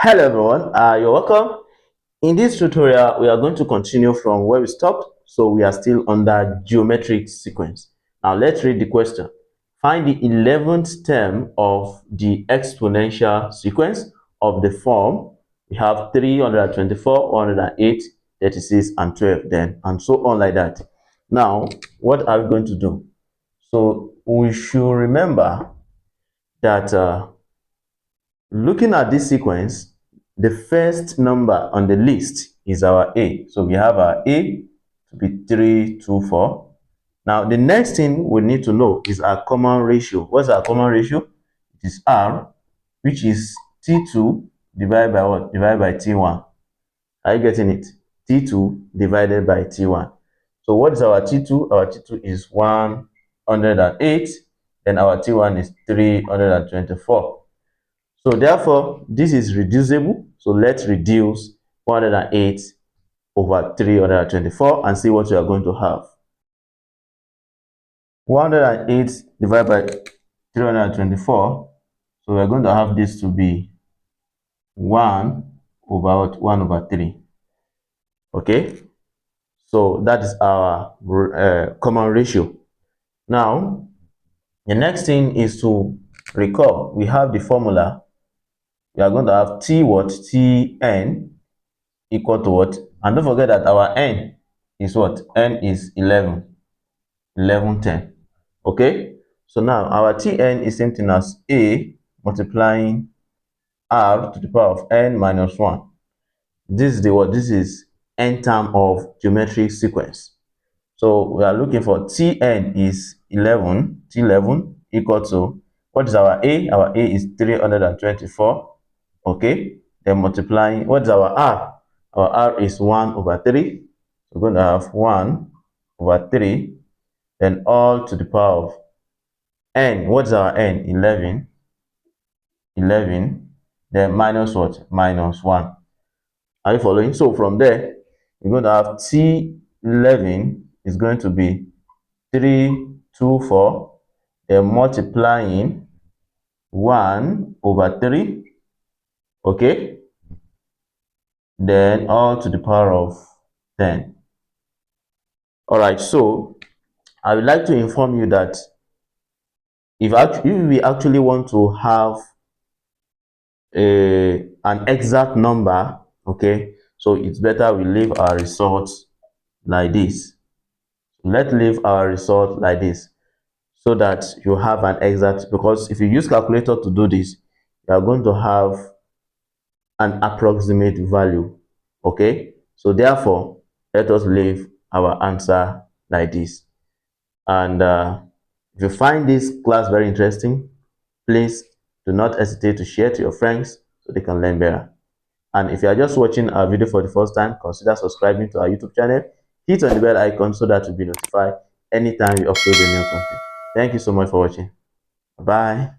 Hello everyone, you're welcome. In this tutorial, we are going to continue from where we stopped. So we are still under geometric sequence. Now let's read the question. Find the 11th term of the exponential sequence of the form. We have 324, 108, 36, and 12 then, and so on like that. Now, what are we going to do? So we should remember that looking at this sequence, the first number on the list is our A. So we have our A to be 3, 2, 4. Now, the next thing we need to know is our common ratio. What's our common ratio? It is R, which is T2 divided by what? Divided by T1. Are you getting it? T2 divided by T1. So what is our T2? Our T2 is 108. Then our T1 is 324. So therefore, this is reducible. So let's reduce 108 over 324 and see what we are going to have. 108 divided by 324. So we're going to have this to be 1 over 3. Okay. So that is our common ratio. Now, the next thing is to recall. We have the formula. We are going to have T what? Tn equal to what? And don't forget that our n is what? N is 11. 11, 10. Okay? So now our Tn is same thing as A multiplying R to the power of n minus 1. This is the what? This is n term of geometric sequence. So we are looking for Tn is 11. T11 equal to, what is our A? Our A is 324. Okay, then multiplying, what's our R? Our R is 1 over 3. We're going to have 1 over 3, then all to the power of n. What's our n? 11. 11, then minus what? Minus 1. Are you following? So from there, we're going to have T11 is going to be 324, then multiplying 1 over 3. Okay, then all to the power of 10. All right, so I would like to inform you that if we actually want to have an exact number, okay, so it's better we leave our results like this. Let's leave our result like this so that you have an exact, because if you use calculator to do this, you are going to have an approximate value. Okay, so therefore let us leave our answer like this. And if you find this class very interesting, please do not hesitate to share to your friends so they can learn better. And if you are just watching our video for the first time, consider subscribing to our YouTube channel. Hit on the bell icon so that you'll be notified anytime we upload a new content. Thank you so much for watching. Bye.